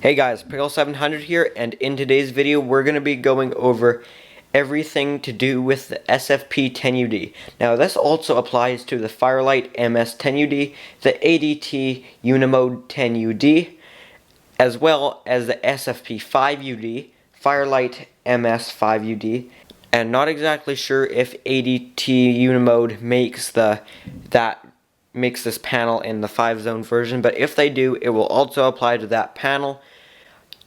Hey guys, Pickle700 here, and in today's video we're going to be going over everything to do with the SFP10UD. Now this also applies to the Firelight MS10UD, the ADT Unimode 10UD, as well as the SFP5UD, Firelight MS5UD, and not exactly sure if ADT Unimode makes this panel in the 5-zone version, but if they do, it will also apply to that panel.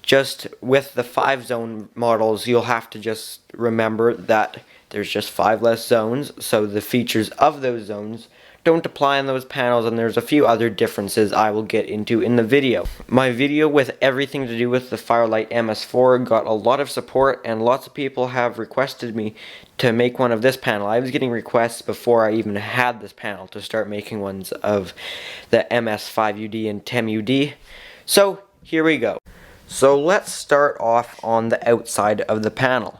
Just with the 5-zone models, you'll have to just remember that there's just 5 less zones, so the features of those zones don't apply on those panels, and there's a few other differences I will get into in the video. My video with everything to do with the Firelight MS4 got a lot of support, and lots of people have requested me to make one of this panel. I was getting requests before I even had this panel to start making ones of the MS5UD and 10UD. So here we go. So let's start off on the outside of the panel.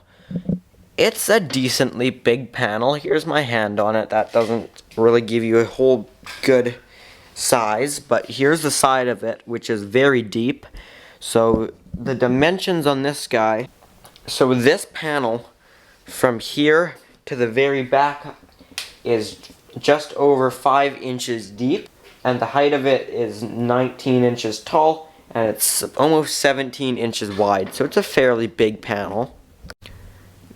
It's a decently big panel. Here's my hand on it. That doesn't really give you a whole good size, but here's the side of it, which is very deep. So the dimensions on this guy, so this panel from here to the very back is just over 5 inches deep, and the height of it is 19 inches tall, and it's almost 17 inches wide, so it's a fairly big panel.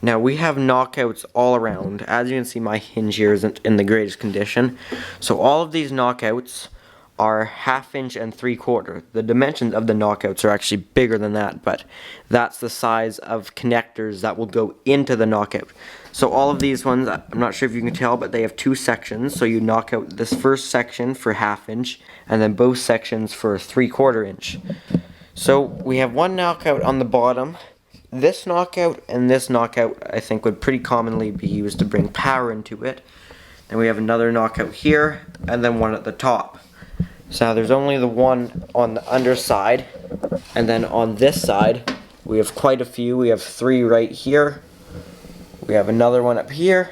Now we have knockouts all around. As you can see, my hinge here isn't in the greatest condition. So all of these knockouts are 1/2 inch and 3/4. The dimensions of the knockouts are actually bigger than that, but that's the size of connectors that will go into the knockout. So all of these ones, I'm not sure if you can tell, but they have 2 sections. So you knock out this first section for 1/2 inch, and then both sections for 3/4 inch. So we have one knockout on the bottom. This knockout and this knockout, I think, would pretty commonly be used to bring power into it. Then we have another knockout here, and then one at the top. So now there's only the one on the underside, and then on this side we have quite a few. We have 3 right here, we have another one up here,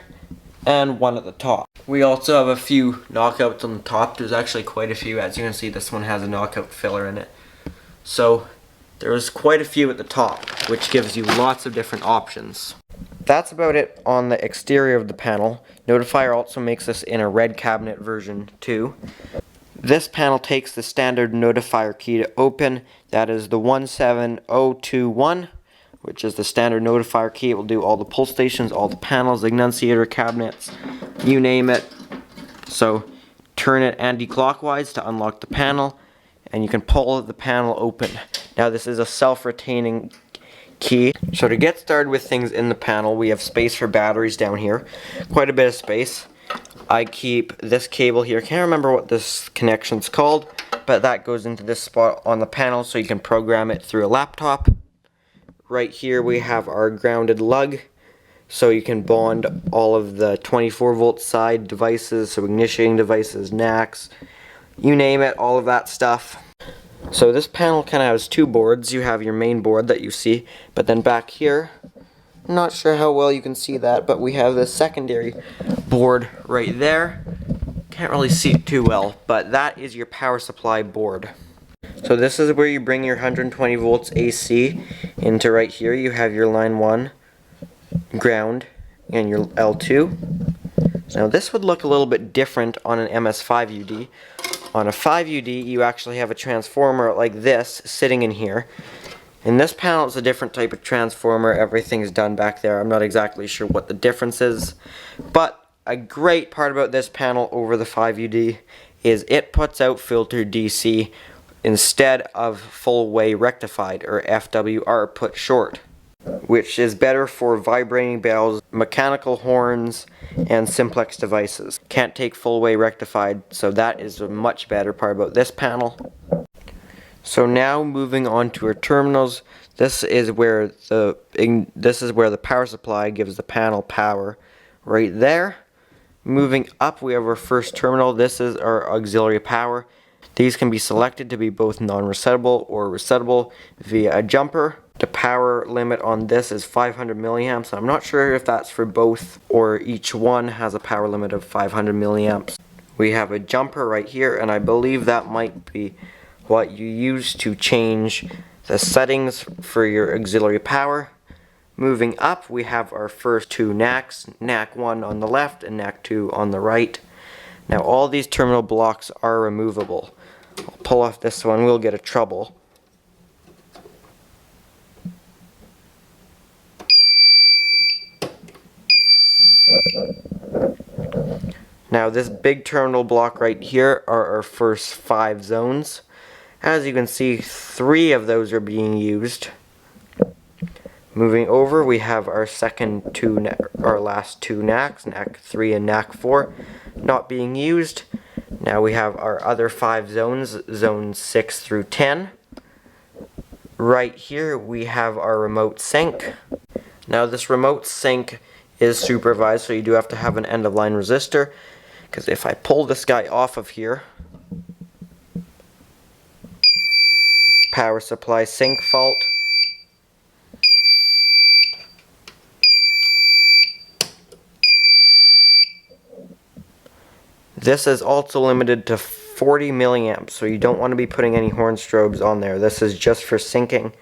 and one at the top. We also have a few knockouts on the top. There's actually quite a few. As you can see, this one has a knockout filler in it. So there's quite a few at the top, which gives you lots of different options. That's about it on the exterior of the panel. Notifier also makes this in a red cabinet version too. This panel takes the standard notifier key to open. That is the 17021, which is the standard notifier key. It will do all the pull stations, all the panels, the enunciator cabinets, you name it. So turn it anti-clockwise to unlock the panel, and you can pull the panel open. Now this is a self-retaining key. So to get started with things in the panel, we have space for batteries down here. Quite a bit of space. I keep this cable here. Can't remember what this connection's called, but that goes into this spot on the panel so you can program it through a laptop. Right here we have our grounded lug, so you can bond all of the 24-volt side devices, so ignition devices, NACs, you name it, all of that stuff. So this panel kind of has 2 boards. You have your main board that you see, but then back here, I'm not sure how well you can see that, but we have the secondary board right there. Can't really see it too well, but that is your power supply board. So this is where you bring your 120 volts AC into. Right here you have your line 1 ground and your L2. Now this would look a little bit different on an MS5UD. On a 5UD you actually have a transformer like this sitting in here. In this panel it's a different type of transformer. Everything's done back there. I'm not exactly sure what the difference is, but a great part about this panel over the 5UD is it puts out filtered DC instead of full way rectified, or FWR put short, which is better for vibrating bells, mechanical horns, and simplex devices. Can't take full way rectified, so that is a much better part about this panel. So now moving on to our terminals, this is where the power supply gives the panel power, right there. Moving up we have our first terminal. This is our auxiliary power. These can be selected to be both non-resettable or resettable via a jumper. The power limit on this is 500 milliamps. I'm not sure if that's for both or each one has a power limit of 500 milliamps. We have a jumper right here, and I believe that might be what you use to change the settings for your auxiliary power. Moving up, we have our first two NACs, NAC 1 on the left and NAC 2 on the right. Now all these terminal blocks are removable. I'll pull off this one, we'll get a trouble. Now this big terminal block right here are our first 5 zones. As you can see, 3 of those are being used. Moving over, we have our last two NACs, NAC 3 and NAC 4, not being used. Now we have our other 5 zones, zones 6 through 10. Right here we have our remote sync. Now this remote sync is supervised, so you do have to have an end-of-line resistor, because if I pull this guy off of here, power supply sync fault. This is also limited to 40 milliamps, so you don't want to be putting any horn strobes on there. This is just for syncing,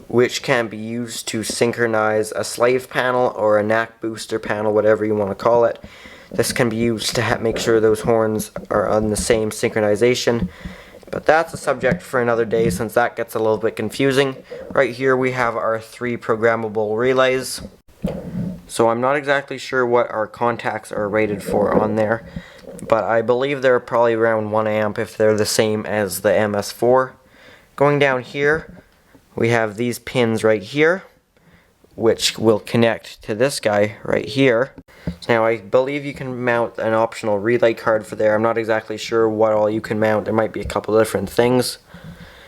which can be used to synchronize a slave panel or a NAC booster panel, whatever you want to call it. This can be used to make sure those horns are on the same synchronization. But that's a subject for another day, since that gets a little bit confusing. Right here we have our 3 programmable relays. So I'm not exactly sure what our contacts are rated for on there, but I believe they're probably around 1 amp if they're the same as the MS4. Going down here, we have these pins right here, which will connect to this guy right here. Now I believe you can mount an optional relay card for there. I'm not exactly sure what all you can mount. There might be a couple of different things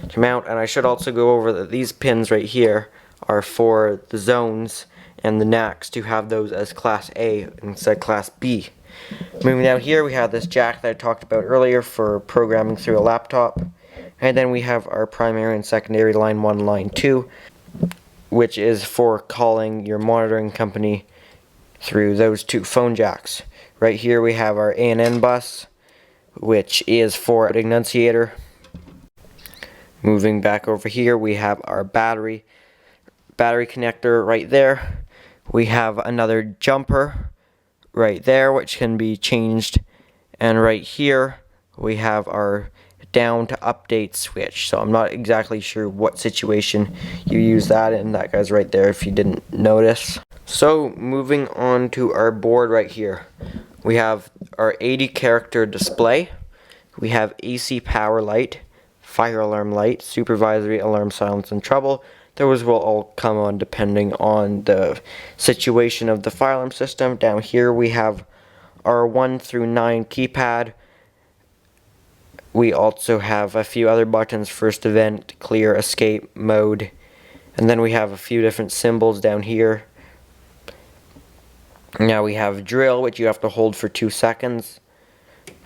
to mount, and I should also go over that these pins right here are for the zones and the NACs to have those as class A instead of class B. Moving down here, we have this jack that I talked about earlier for programming through a laptop. And then we have our primary and secondary line 1, line 2, which is for calling your monitoring company through those 2 phone jacks. Right here we have our ANN bus, which is for an enunciator. Moving back over here, we have our battery connector right there. We have another jumper right there, which can be changed, and right here we have our down to update switch. So I'm not exactly sure what situation you use that in. That guy's right there if you didn't notice. So moving on to our board right here, we have our 80 character display, we have AC power light, fire alarm light, supervisory, alarm, silence, and trouble. Those will all come on depending on the situation of the fire alarm system. Down here we have our 1 through 9 keypad. We also have a few other buttons: first event, clear, escape, mode, and then we have a few different symbols down here. Now we have drill, which you have to hold for 2 seconds.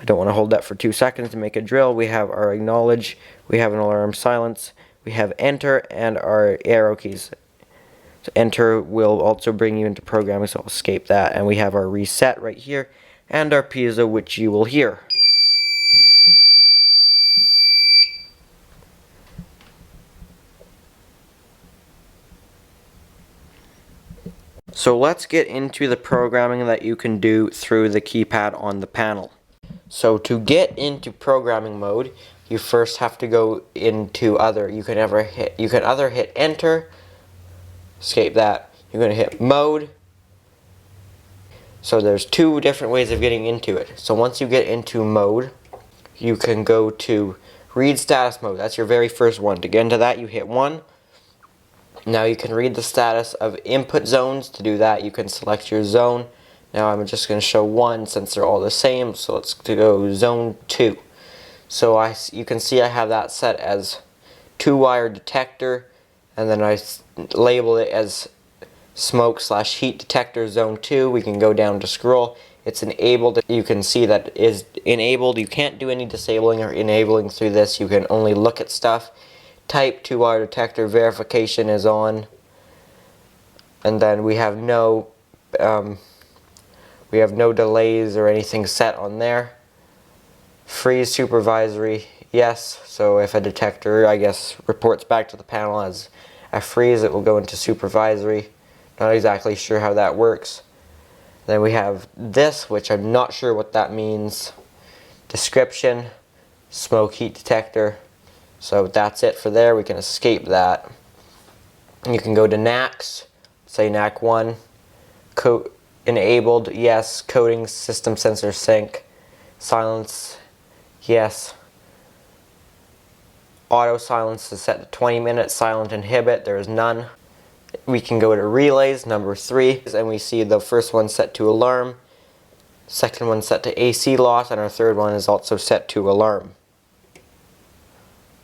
I don't want to hold that for 2 seconds to make a drill. We have our acknowledge, we have an alarm, silence, we have enter, and our arrow keys. So enter will also bring you into programming, so I'll escape that. And we have our reset right here, and our piezo, which you will hear. So let's get into the programming that you can do through the keypad on the panel. So to get into programming mode, you first have to go into other. You can either hit enter, escape that. You're going to hit mode. So there's 2 different ways of getting into it. So once you get into mode, you can go to read status mode. That's your very first one. To get into that, you hit 1. Now you can read the status of input zones. To do that, you can select your zone. Now I'm just going to show 1 since they're all the same. So let's go zone 2. So you can see I have that set as 2-wire detector, and then I label it as smoke/heat detector zone 2. We can go down to scroll. It's enabled. You can see that it is enabled. You can't do any disabling or enabling through this. You can only look at stuff. Type 2-wire detector verification is on, and then we have no delays or anything set on there. Freeze supervisory yes. So if a detector, I guess, reports back to the panel as a freeze, it will go into supervisory. Not exactly sure how that works. Then we have this, which I'm not sure what that means. Description, smoke heat detector. So that's it for there. We can escape that. You can go to NACs, say NAC 1, enabled, yes, coding system sensor sync, silence, yes. Auto silence is set to 20 minutes, silent inhibit, there is none. We can go to relays, number 3, and we see the first one set to alarm, second one set to AC loss, and our third one is also set to alarm.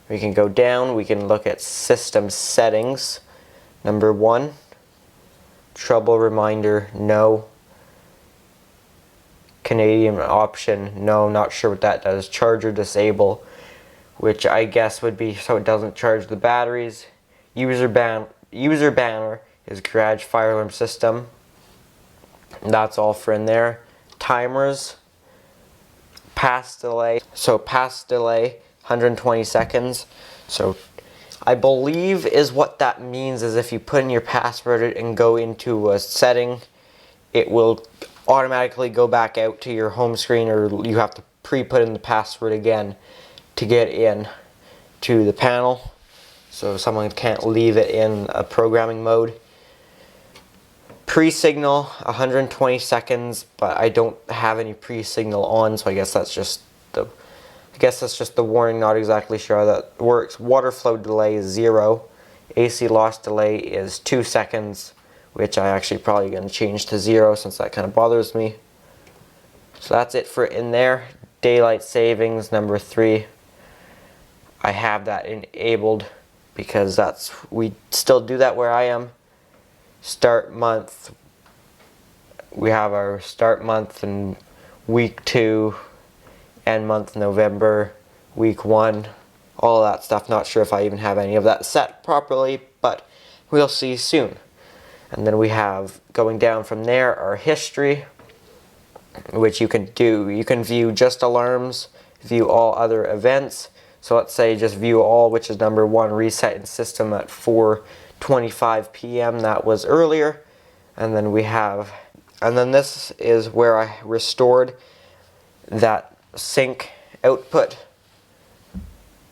We can go down, we can look at system settings. Number 1, trouble reminder, no. Canadian option, no, not sure what that does. Charger disable, which I guess would be so it doesn't charge the batteries. User banner is garage fire alarm system. That's all for in there. Timers, pass delay. So pass delay, 120 seconds. So I believe is what that means is if you put in your password and go into a setting, it will automatically go back out to your home screen, or you have to pre-put in the password again to get in to the panel, so someone can't leave it in a programming mode. Pre-signal, 120 seconds, but I don't have any pre-signal on, so I guess that's just the warning. Not exactly sure how that works. Water flow delay is 0. AC loss delay is 2 seconds, which I actually probably going to change to 0 since that kind of bothers me. So that's it for in there. Daylight savings, number 3. I have that enabled because we still do that where I am. Start month, we have our start month and week 2, end month November, week 1, all of that stuff. Not sure if I even have any of that set properly, but we'll see soon. And then we have, going down from there, our history, which you can do. You can view just alarms, view all other events. So let's say just view all, which is number 1, reset in system at 4:25 p.m. That was earlier. And then this is where I restored that sync output,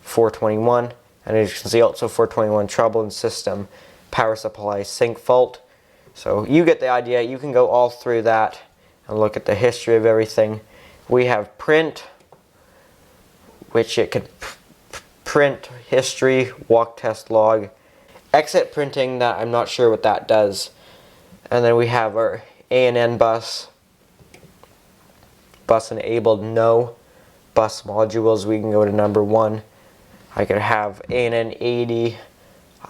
421. And as you can see, also 421 trouble in system power supply sync fault. So you get the idea. You can go all through that and look at the history of everything. We have print, which it could print history, walk test log. Exit printing, that I'm not sure what that does. And then we have our ANN bus. Bus enabled, no. Bus modules, we can go to number 1. I could have ANN 80.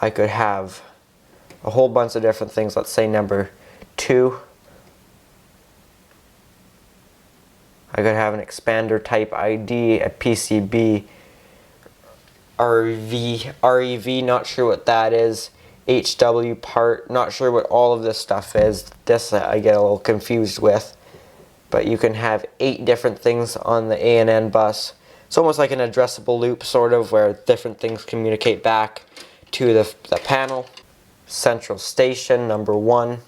I could have a whole bunch of different things. Let's say number 2. I could have an expander type ID, a PCB, REV, not sure what that is, HW part, not sure what all of this stuff is. This I get a little confused with. But you can have 8 different things on the ANN bus. It's almost like an addressable loop, sort of, where different things communicate back to the panel. Central station, number 1.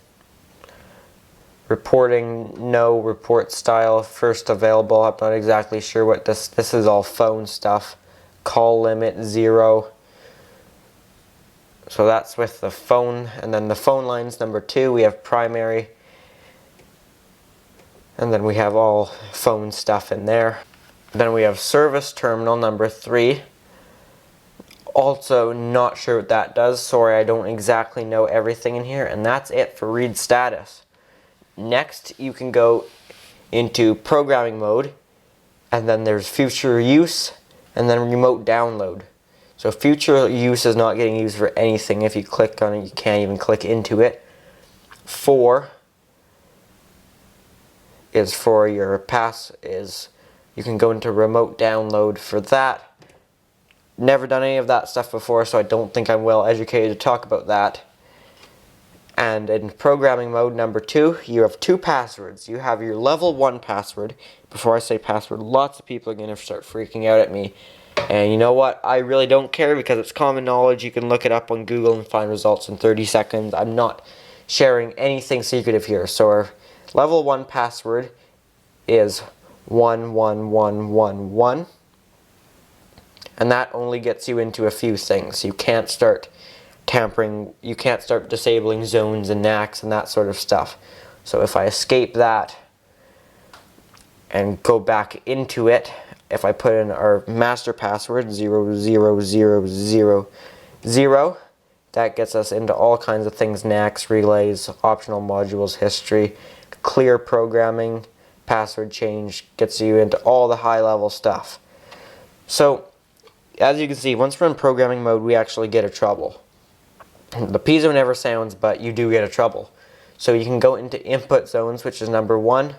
Reporting, no. Report style, first available. I'm not exactly sure what this is all phone stuff. Call limit, 0. So that's with the phone. And then the phone lines, number 2, we have primary. And then we have all phone stuff in there. Then we have service terminal, number 3. Also not sure what that does. Sorry, I don't exactly know everything in here. And that's it for read status. Next, you can go into programming mode. And then there's future use. And then remote download. So future use is not getting used for anything. If you click on it, you can't even click into it. 4 is for your you can go into remote download for that. Never done any of that stuff before, so I don't think I'm well educated to talk about that. And in programming mode, number 2, you have 2 passwords. You have your level 1 password. Before I say password, lots of people are going to start freaking out at me. And you know what? I really don't care because it's common knowledge. You can look it up on Google and find results in 30 seconds. I'm not sharing anything secretive here. So our level 1 password is 11111. And that only gets you into a few things. You can't start tampering, you can't start disabling zones and NACs and that sort of stuff. So if I escape that and go back into it, if I put in our master password 00000, that gets us into all kinds of things: NACs, relays, optional modules, history, clear programming, password change, gets you into all the high level stuff. So as you can see, once we're in programming mode, we actually get a trouble. The piezo never sounds, but you do get a trouble. So you can go into input zones, which is number 1.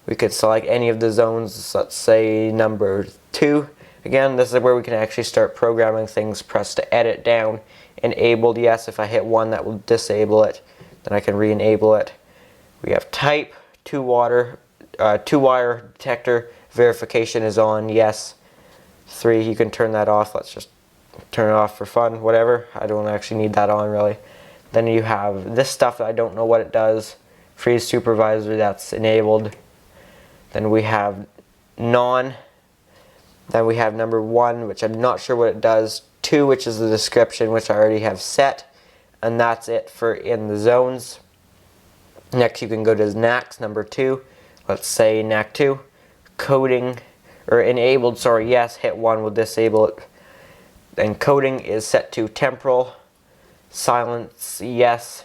We could select any of the zones, let's say number 2. Again, this is where we can actually start programming things. Press to edit down. Enabled, yes. If I hit 1, that will disable it. Then I can re-enable it. We have type, 2-wire detector, verification is on, yes. 3, you can turn that off. Let's just turn it off for fun, whatever. I don't actually need that on really. Then you have this stuff that I don't know what it does. Freeze supervisor, that's enabled. Then we have none. Then we have number 1, which I'm not sure what it does. 2, which is the description, which I already have set. And that's it for in the zones. Next you can go to NACs, number 2. Let's say NAC 2. Coding, or enabled, sorry, yes, hit 1 will disable it. Then coding is set to temporal. Silence, yes.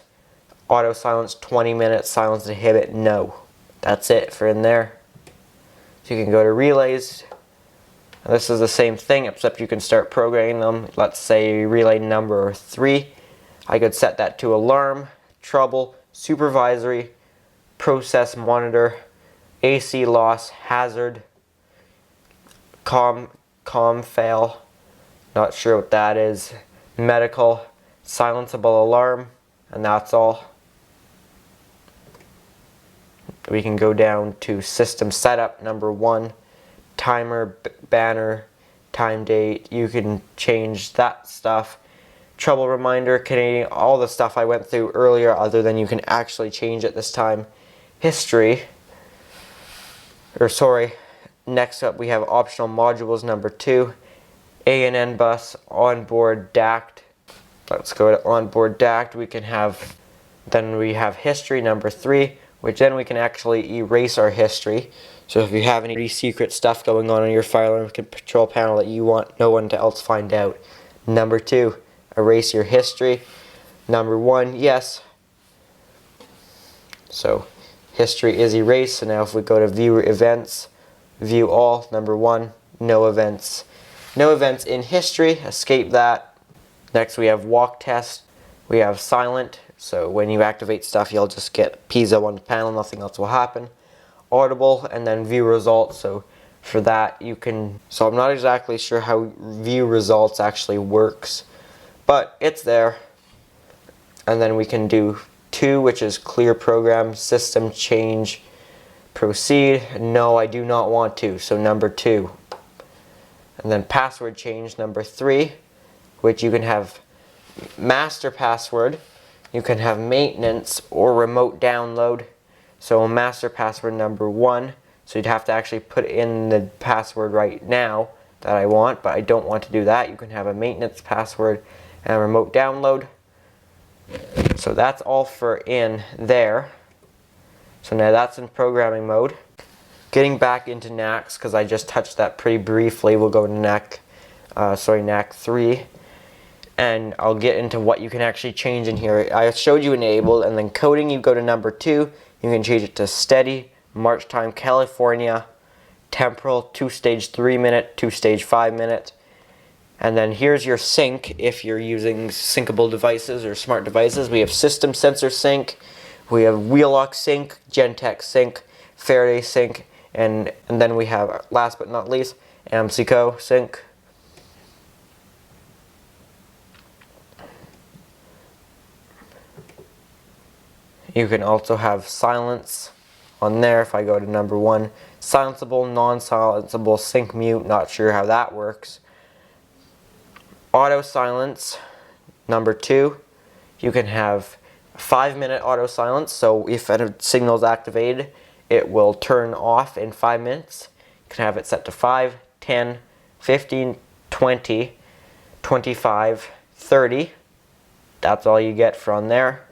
Auto silence 20 minutes. Silence inhibit, no. That's it for in there. So you can go to relays. This is the same thing, except you can start programming them. Let's say relay number 3. I could set that to alarm, trouble, supervisory, process monitor, AC loss, hazard, com fail, not sure what that is, medical, silenceable alarm, and that's all. We can go down to system setup, number 1, timer, banner, time date. You can change that stuff. Trouble reminder, Canadian, all the stuff I went through earlier, other than you can actually change it this time. History, next up we have optional modules, number 2, ANN bus, onboard DACT. Let's go to onboard DACT. Then we have history, number 3, which then we can actually erase our history. So if you have any secret stuff going on in your file or control panel that you want no one else find out. Number 2, erase your history. Number 1, yes. So history is erased. So now if we go to view events, view all, number 1, no events. No events in history, escape that. Next we have walk test. We have silent, so when you activate stuff you'll just get piezo on the panel, nothing else will happen. Audible, and then view results. So for that you can, so I'm not exactly sure how view results actually works, but it's there. And then we can do 2, which is clear program, system change, proceed. No, I do not want to, so number 2. And then password change, number 3, which you can have master password, you can have maintenance or remote download. So master password number 1, so you'd have to actually put in the password right now that I want, but I don't want to do that. You can have a maintenance password and a remote download. So that's all for in there. So now that's in programming mode. Getting back into NACs, because I just touched that pretty briefly, we'll go to NAC 3. And I'll get into what you can actually change in here. I showed you enable, and then coding, you go to number 2. You can change it to steady, March time, California, temporal, 2-stage 3-minute, 2-stage 5-minute. And then here's your sync if you're using syncable devices or smart devices. We have system sensor sync, we have wheel lock sync, Gentex sync, Faraday sync, and then we have, last but not least, AMSICO sync. You can also have silence on there. If I go to number 1, silenceable, non-silenceable, sync mute, not sure how that works. Auto silence, number 2, you can have 5-minute auto silence, so if a signal is activated, it will turn off in 5 minutes. You can have it set to 5, 10, 15, 20, 25, 30. That's all you get from there.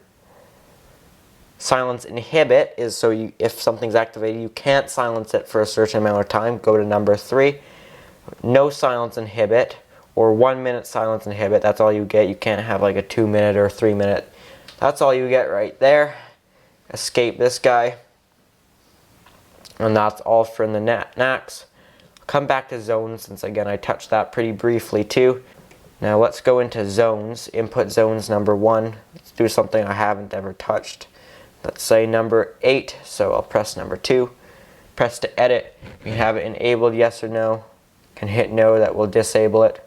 Silence inhibit is so if something's activated, you can't silence it for a certain amount of time. Go to number 3. No silence inhibit, or 1-minute silence inhibit. That's all you get. You can't have like a 2-minute or 3-minute. That's all you get right there. Escape this guy. And that's all for the NACs. Come back to zones, since again I touched that pretty briefly too. Now let's go into zones. Input zones number 1. Let's do something I haven't ever touched. Let's say number 8, so I'll press number 2. Press to edit. We have it enabled, yes or no. Can hit no, that will disable it.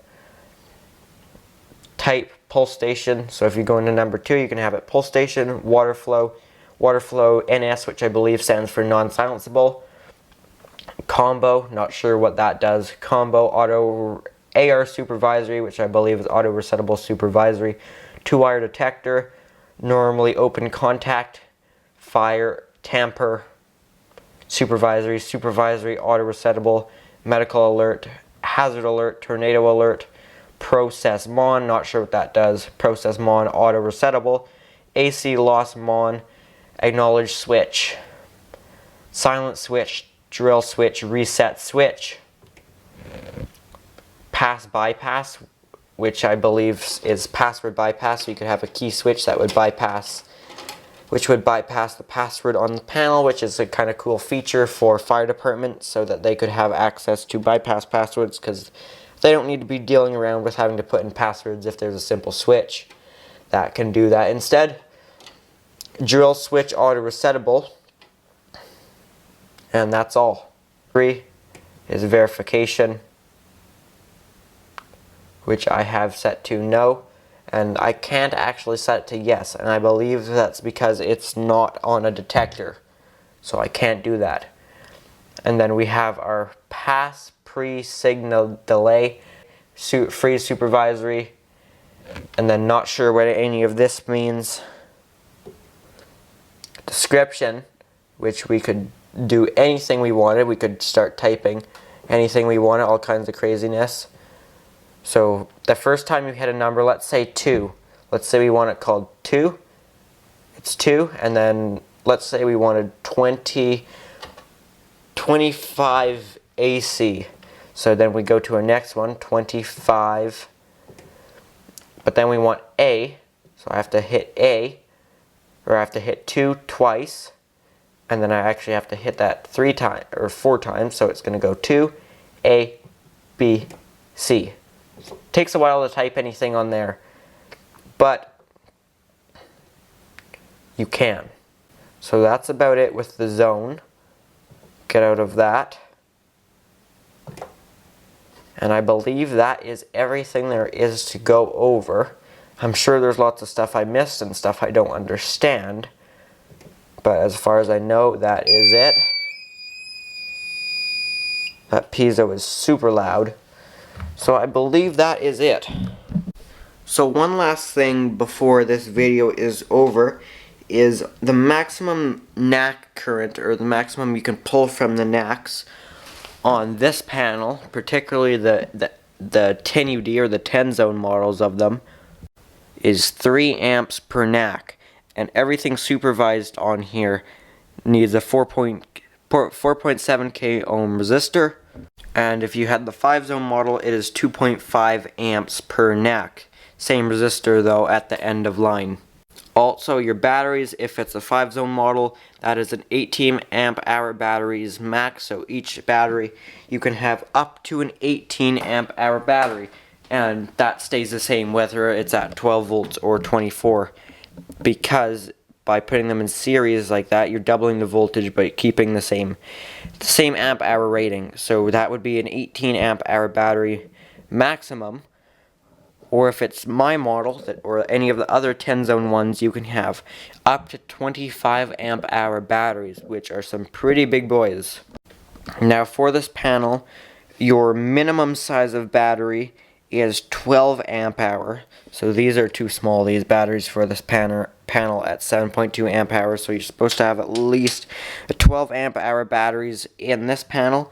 Type pulse station, so if you go into number 2, you can have it pulse station, water flow NS, which I believe stands for non-silenceable. Combo, not sure what that does. Combo auto AR supervisory, which I believe is auto resettable supervisory. 2-wire detector, normally open contact, fire, tamper, supervisory, auto resettable, medical alert, hazard alert, tornado alert, process mon, not sure what that does. Process mon, auto resettable, AC loss mon, acknowledge switch, silent switch, drill switch, reset switch, pass bypass, which I believe is password bypass. So you could have a key switch that would bypass, the password on the panel, which is a kind of cool feature for fire departments so that they could have access to bypass passwords, because they don't need to be dealing around with having to put in passwords if there's a simple switch that can do that instead. Drill switch auto resettable, and that's all. 3 is verification, which I have set to no. And I can't actually set it to yes, and I believe that's because it's not on a detector, so I can't do that. And then we have our pass pre-signal delay, freeze supervisory, and then not sure what any of this means. Description, which we could do anything we wanted. We could start typing anything we wanted, all kinds of craziness. So the first time you hit a number, let's say 2. Let's say we want it called 2. It's 2. And then let's say we wanted 25 AC. So then we go to our next one, 25. But then we want A. So I have to hit A. Or I have to hit 2 twice. And then I actually have to hit that 3 times or 4 times. So it's going to go 2, A, B, C. Takes a while to type anything on there, but you can. So that's about it with the zone. Get out of that. And I believe that is everything there is to go over. I'm sure there's lots of stuff I missed and stuff I don't understand, but as far as I know, that is it. That piezo is super loud. So I believe that is it. So one last thing before this video is over is the maximum NAC current, or the maximum you can pull from the NACs on this panel, particularly the 10UD or the 10 zone models of them, is 3 amps per NAC. And everything supervised on here needs a 4.7k ohm resistor. And if you had the 5 zone model, it is 2.5 amps per NAC. Same resistor though at the end of line. Also your batteries, if it's a 5 zone model, that is an 18 amp hour batteries max. So each battery you can have up to an 18 amp hour battery. And that stays the same whether it's at 12 volts or 24. Because by putting them in series like that, you're doubling the voltage but keeping the same amp hour rating. So that would be an 18 amp hour battery maximum. Or if it's my model, or any of the other 10 zone ones, you can have up to 25 amp hour batteries, which are some pretty big boys. Now for this panel, your minimum size of battery is 12 amp hour. So these are too small, these batteries for this panel at 7.2 amp hours. So you're supposed to have at least 12 amp hour batteries in this panel.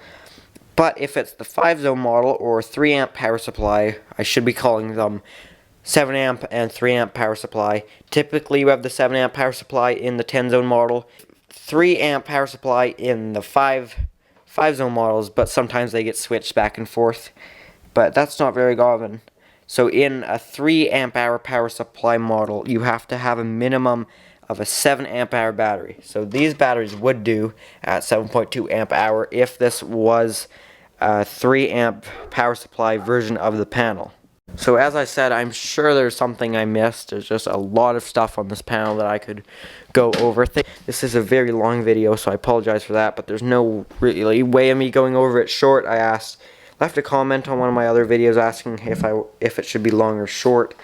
But if it's the 5-zone model or 3 amp power supply, I should be calling them 7 amp and 3 amp power supply. Typically you have the 7 amp power supply in the 10-zone model, 3 amp power supply in the 5-zone models, but sometimes they get switched back and forth. But that's not very common. So in a 3 amp hour power supply model, you have to have a minimum of a 7 amp hour battery. So these batteries would do at 7.2 amp hour if this was a 3 amp power supply version of the panel. So as I said, I'm sure there's something I missed. There's just a lot of stuff on this panel that I could go over. This is a very long video, so I apologize for that, but there's no really way of me going over it short. Left a comment on one of my other videos asking if it should be long or short,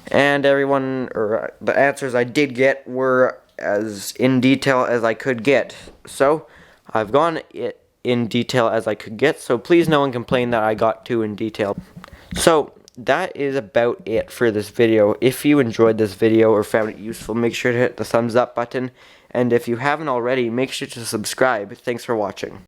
and the answers I did get were as in detail as I could get. So I've gone in detail as I could get, so please no one complain that I got too in detail. So that is about it for this video. If you enjoyed this video or found it useful, make sure to hit the thumbs up button, and if you haven't already, make sure to subscribe. Thanks for watching.